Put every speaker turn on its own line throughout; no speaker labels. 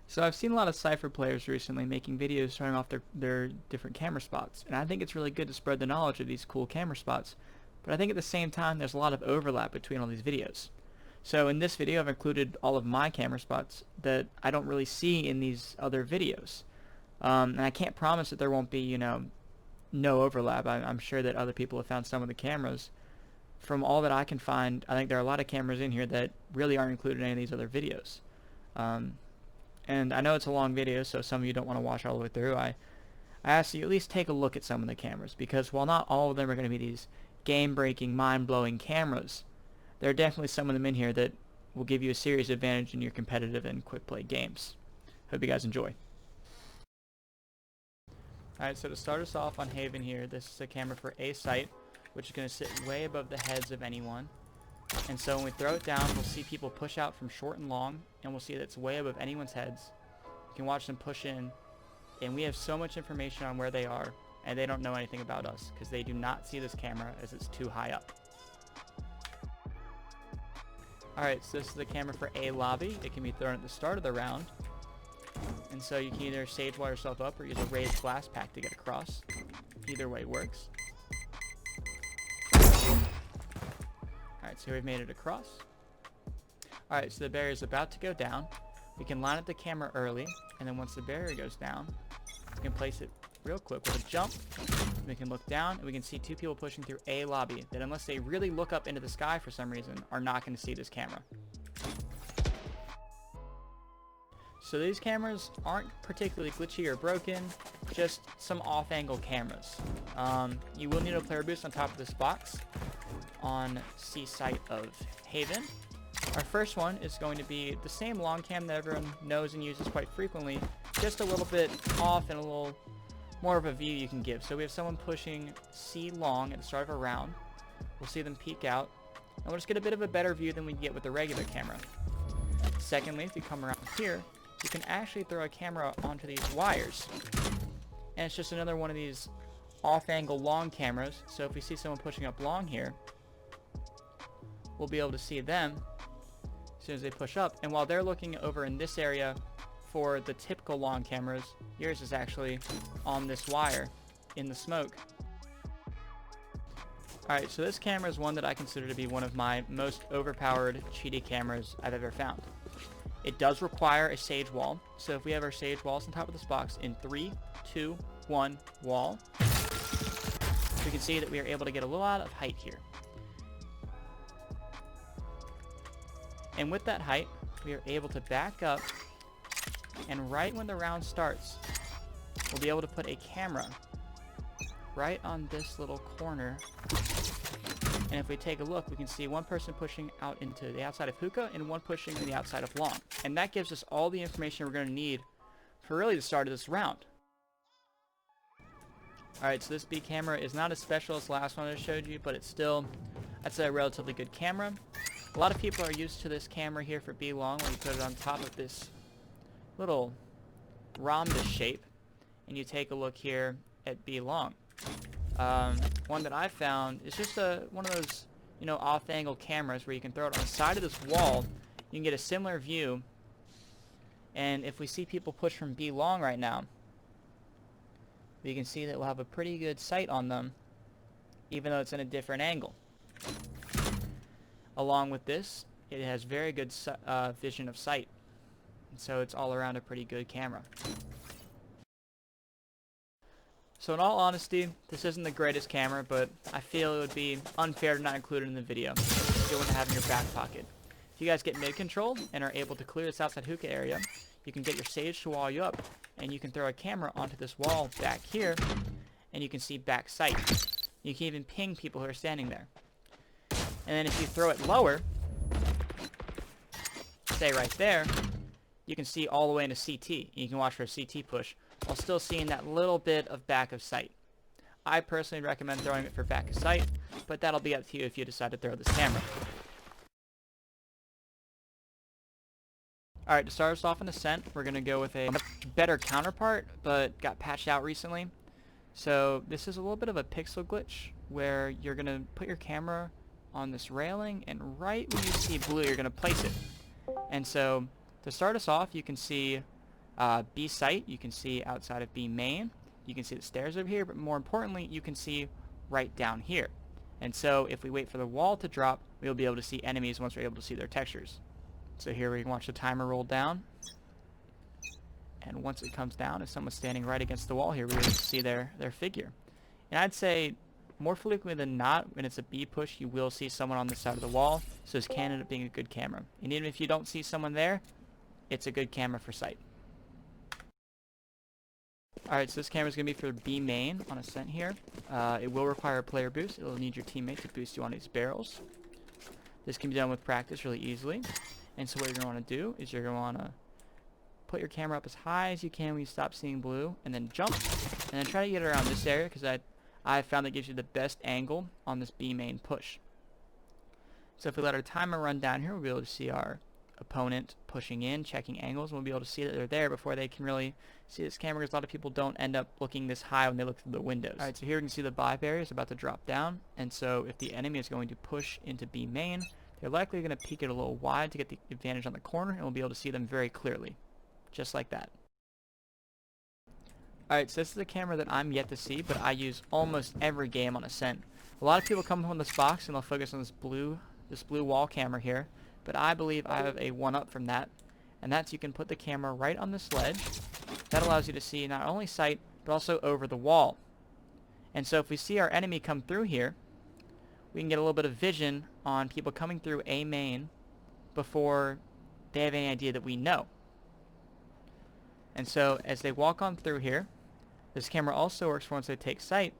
So I've seen a lot of Cypher players recently making videos showing off their different camera spots, and I think it's really good to spread the knowledge of these cool camera spots, but I think at the same time there's a lot of overlap between all these videos. So in this video I've included all of my camera spots that I don't really see in these other videos. And I can't promise that there won't be, no overlap. I'm sure that other people have found some of the cameras. From all that I can find, I think there are a lot of cameras in here that really aren't included in any of these other videos. And I know it's a long video, so some of you don't want to watch all the way through. I ask you at least take a look at some of the cameras, because while not all of them are going to be these game-breaking, mind-blowing cameras, there are definitely some of them in here that will give you a serious advantage in your competitive and quick-play games. Hope you guys enjoy. Alright, so to start us off on Haven here, this is a camera for a site, which is going to sit way above the heads of anyone. And so when we throw it down, we'll see people push out from short and long, and we'll see that it's way above anyone's heads. You can watch them push in, and we have so much information on where they are, and they don't know anything about us, because they do not see this camera as it's too high up. Alright, so this is the camera for a lobby. It can be thrown at the start of the round. And so you can either sage wall yourself up or use a raised glass pack to get across. Either way works. Alright, so we've made it across. Alright, so the barrier is about to go down. We can line up the camera early, and then once the barrier goes down, we can place it real quick with a jump. We can look down, and we can see two people pushing through a lobby that, unless they really look up into the sky for some reason, are not going to see this camera. So these cameras aren't particularly glitchy or broken, just some off-angle cameras. You will need a player boost on top of this box on C site of Haven. Our first one is going to be the same long cam that everyone knows and uses quite frequently, just a little bit off and a little more of a view you can give. So we have someone pushing C long at the start of a round. We'll see them peek out, and we'll just get a bit of a better view than we get with the regular camera. Secondly, if you come around here, you can actually throw a camera onto these wires, and it's just another one of these off-angle long cameras. So if we see someone pushing up long here, we'll be able to see them as soon as they push up, and while they're looking over in this area for the typical long cameras, yours is actually on this wire in the smoke. Alright, so this camera is one that I consider to be one of my most overpowered cheaty cameras I've ever found. It does require a sage wall, so if we have our sage walls on top of this box in 3, 2, 1, wall, we can see that we are able to get a lot of height here. And with that height, we are able to back up, and right when the round starts, we'll be able to put a camera right on this little corner. And if we take a look, we can see one person pushing out into the outside of hookah and one pushing to the outside of long. And that gives us all the information we're going to need for really the start of this round. Alright, so this B camera is not as special as the last one I showed you, but it's still, I'd say, a relatively good camera. A lot of people are used to this camera here for B long, where you put it on top of this little rhombus shape, and you take a look here at B long. One that I found is just one of those, off-angle cameras where you can throw it on the side of this wall. You can get a similar view, and if we see people push from B long right now, we can see that we'll have a pretty good sight on them, even though it's in a different angle. Along with this, it has very good vision of sight, and so it's all around a pretty good camera. So in all honesty, this isn't the greatest camera, but I feel it would be unfair to not include it in the video. It's a good one to have in your back pocket. If you guys get mid-control and are able to clear this outside hookah area, you can get your sage to wall you up, and you can throw a camera onto this wall back here, and you can see back sight. You can even ping people who are standing there. And then if you throw it lower, say right there, you can see all the way into CT. You can watch for a CT push, while still seeing that little bit of back of sight. I personally recommend throwing it for back of sight, but that'll be up to you if you decide to throw this camera. Alright, to start us off in Ascent, we're going to go with a better counterpart, but got patched out recently. So this is a little bit of a pixel glitch, where you're going to put your camera on this railing, and right when you see blue, you're going to place it. And so, to start us off, you can see B site, you can see outside of B main. You can see the stairs over here, but more importantly, you can see right down here. And so if we wait for the wall to drop, we'll be able to see enemies once we're able to see their textures. So here we can watch the timer roll down. And once it comes down, if someone's standing right against the wall here, we'll see their figure. And I'd say more frequently than not, when it's a B push, you will see someone on the side of the wall. So this can end up being a good camera. And even if you don't see someone there, it's a good camera for sight. Alright, so this camera is going to be for B main on Ascent here. It will require a player boost. It will need your teammate to boost you on these barrels. This can be done with practice really easily. And so what you're going to want to do is you're going to want to put your camera up as high as you can when you stop seeing blue, and then jump, and then try to get around this area, because I found that gives you the best angle on this B main push. So if we let our timer run down here, we'll be able to see our opponent pushing in, checking angles, and we'll be able to see that they're there before they can really see this camera, because a lot of people don't end up looking this high when they look through the windows. Alright, so here you can see the buy barrier is about to drop down, and so if the enemy is going to push into B main, they're likely going to peek it a little wide to get the advantage on the corner, and we'll be able to see them very clearly. Just like that. Alright, so this is a camera that I'm yet to see, but I use almost every game on Ascent. A lot of people come from this box and they'll focus on this blue wall camera here, but I believe I have a one-up from that, and that's you can put the camera right on this ledge. That allows you to see not only sight, but also over the wall. And so if we see our enemy come through here, we can get a little bit of vision on people coming through A main before they have any idea that we know. And so as they walk on through here, this camera also works for once they take sight.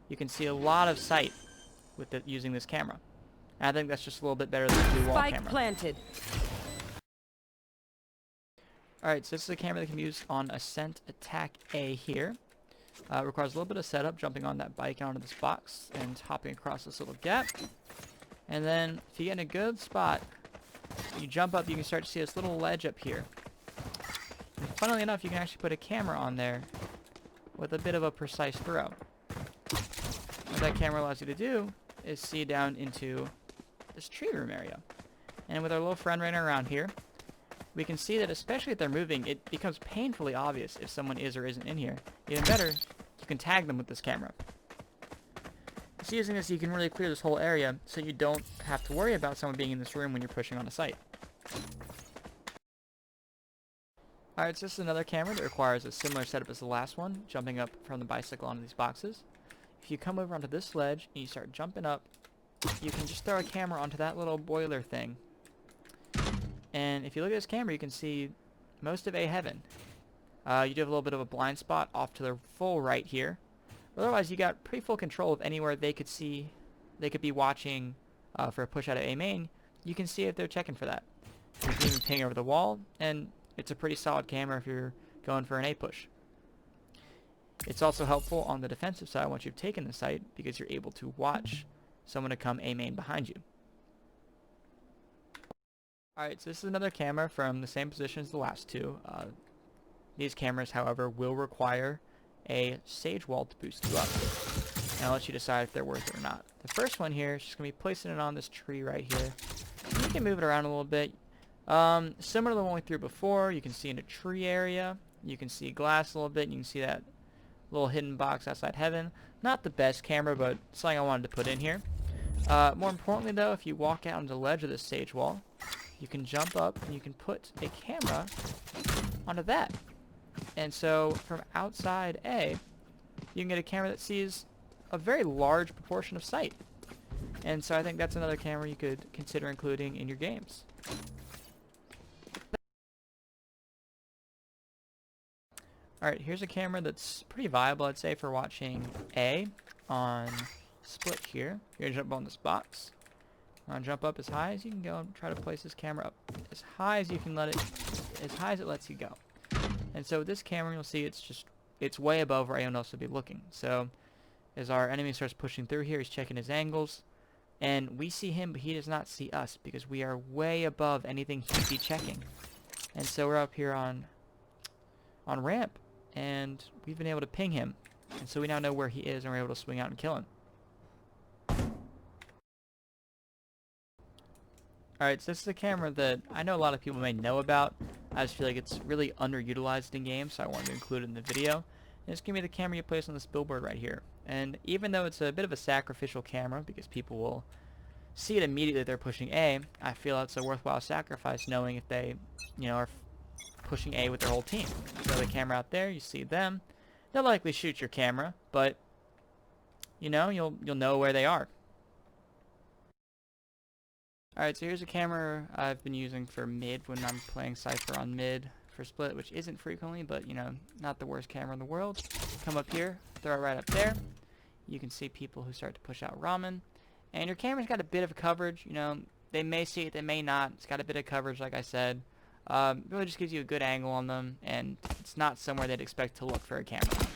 You can see a lot of sight with using this camera. And I think that's just a little bit better than the blue wall camera.
Spike planted.
Alright, so this is a camera that can be used on Ascent Attack A here. It requires a little bit of setup, jumping on that bike onto this box and hopping across this little gap. And then if you get in a good spot, you jump up, you can start to see this little ledge up here. And funnily enough, you can actually put a camera on there with a bit of a precise throw. What that camera allows you to do is see down into this tree room area. And with our little friend running around here, we can see that especially if they're moving, it becomes painfully obvious if someone is or isn't in here. Even better, you can tag them with this camera. So using this, you can really clear this whole area so you don't have to worry about someone being in this room when you're pushing on a site. Alright, so this is another camera that requires a similar setup as the last one, jumping up from the bicycle onto these boxes. If you come over onto this ledge and you start jumping up, you can just throw a camera onto that little boiler thing. And if you look at this camera, you can see most of A heaven. You do have a little bit of a blind spot off to the full right here. But otherwise, you got pretty full control of anywhere they could be watching for a push out of A main. You can see if they're checking for that. You can even ping over the wall, and it's a pretty solid camera if you're going for an A push. It's also helpful on the defensive side once you've taken the site, because you're able to watch someone to come A main behind you. Alright, so this is another camera from the same position as the last two. These cameras, however, will require a sage wall to boost you up. And I'll let you decide if they're worth it or not. The first one here is just going to be placing it on this tree right here. You can move it around a little bit. Similar to the one we threw before, you can see in a tree area. You can see glass a little bit. And you can see that little hidden box outside heaven. Not the best camera, but something I wanted to put in here. More importantly, though, if you walk out on the ledge of this sage wall, you can jump up and you can put a camera onto that. And so from outside A, you can get a camera that sees a very large proportion of sight. And so I think that's another camera you could consider including in your games. Alright, here's a camera that's pretty viable, I'd say, for watching A on split here. You're going to jump on this box. Jump up as high as you can go and try to place this camera up as high as you can let it, as high as it lets you go. And so with this camera, you'll see it's way above where anyone else would be looking. So as our enemy starts pushing through here, he's checking his angles, and we see him, but he does not see us because we are way above anything he'd be checking. And so we're up here on ramp, and we've been able to ping him, and so we now know where he is, and we're able to swing out and kill him. Alright, so this is a camera that I know a lot of people may know about, I just feel like it's really underutilized in games, so I wanted to include it in the video. And it's going to be the camera you place on this billboard right here. And even though it's a bit of a sacrificial camera, because people will see it immediately they're pushing A, I feel it's a worthwhile sacrifice knowing if they, are pushing A with their whole team. You throw the camera out there, you see them, they'll likely shoot your camera, but, you'll know where they are. Alright, so here's a camera I've been using for mid when I'm playing Cypher on mid for split, which isn't frequently, but, not the worst camera in the world. Come up here, throw it right up there. You can see people who start to push out ramen. And your camera's got a bit of coverage, they may see it, they may not. It's got a bit of coverage, like I said. Really just gives you a good angle on them, and it's not somewhere they'd expect to look for a camera.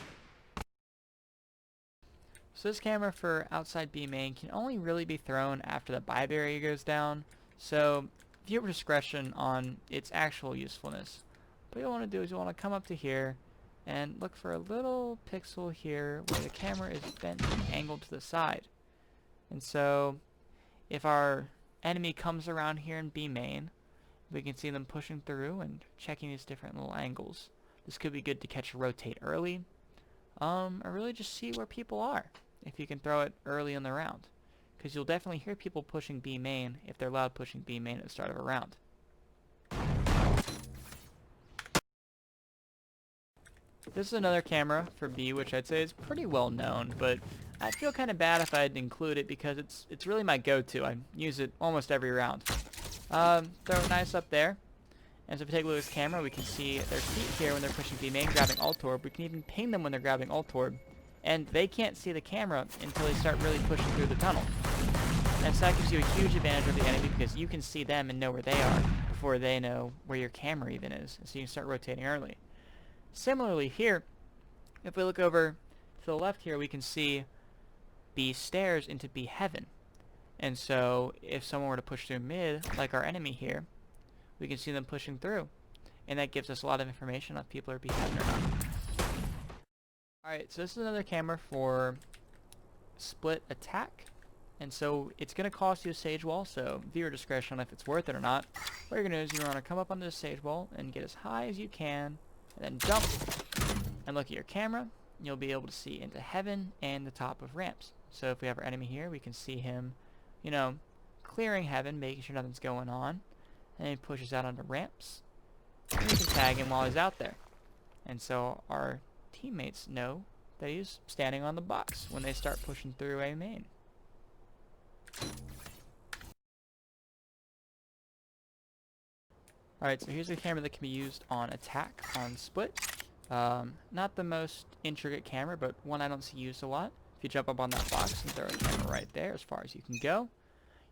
So this camera for outside B main can only really be thrown after the buy barrier goes down, so viewer discretion on its actual usefulness. What you'll want to do is you'll want to come up to here and look for a little pixel here where the camera is bent and angled to the side. And so if our enemy comes around here in B main, we can see them pushing through and checking these different little angles. This could be good to catch a rotate early, or really just see where people are if you can throw it early in the round, because you'll definitely hear people pushing B main if they're loud pushing B main at the start of a round. This is another camera for B, which I'd say is pretty well known, but I feel kind of bad if I'd include it because it's really my go-to. I use it almost every round. Throw it nice up there. And so if we take a look at this camera, we can see their feet here when they're pushing B main, grabbing alt orb. We can even ping them when they're grabbing alt orb. And they can't see the camera until they start really pushing through the tunnel. And so that gives you a huge advantage over the enemy because you can see them and know where they are before they know where your camera even is. So you can start rotating early. Similarly here, if we look over to the left here, we can see B stairs into B heaven. And so if someone were to push through mid, like our enemy here, we can see them pushing through. And that gives us a lot of information on if people are B heaven or not. Alright, so this is another camera for split attack. And so it's going to cost you a sage wall, so viewer discretion on if it's worth it or not. What you're going to do is you're going to come up on this sage wall and get as high as you can, and then jump and look at your camera. You'll be able to see into heaven and the top of ramps. So if we have our enemy here, we can see him, clearing heaven, making sure nothing's going on. And he pushes out onto ramps. And we can tag him while he's out there. And so our teammates know that he's standing on the box when they start pushing through A main. Alright, so here's a camera that can be used on attack, on split. Not the most intricate camera, but one I don't see used a lot. If you jump up on that box and throw a camera right there as far as you can go,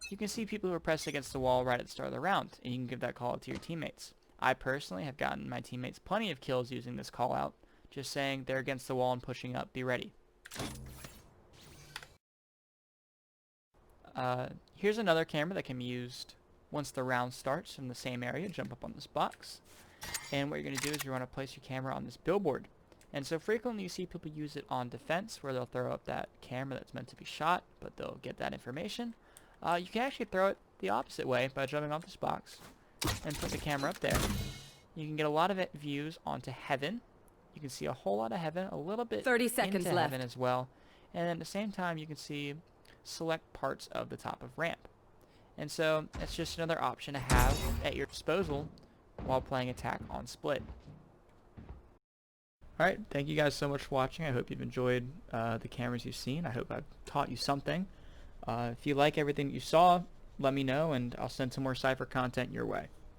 you can see people who are pressed against the wall right at the start of the round, and you can give that call out to your teammates. I personally have gotten my teammates plenty of kills using this call out, just saying they're against the wall and pushing up, be ready. Here's another camera that can be used once the round starts in the same area. Jump up on this box, and what you're going to do is you're going to place your camera on this billboard. And so frequently you see people use it on defense, where they'll throw up that camera that's meant to be shot, but they'll get that information. You can actually throw it the opposite way by jumping off this box and put the camera up there. You can get a lot of views onto heaven. You can see a whole lot of heaven, a little bit
30 seconds
into
left.
heaven as well. And at the same time, you can see select parts of the top of ramp. And so it's just another option to have at your disposal while playing attack on split. Alright, thank you guys so much for watching. I hope you've enjoyed the cameras you've seen. I hope I've taught you something. If you like everything you saw, let me know and I'll send some more Cypher content your way.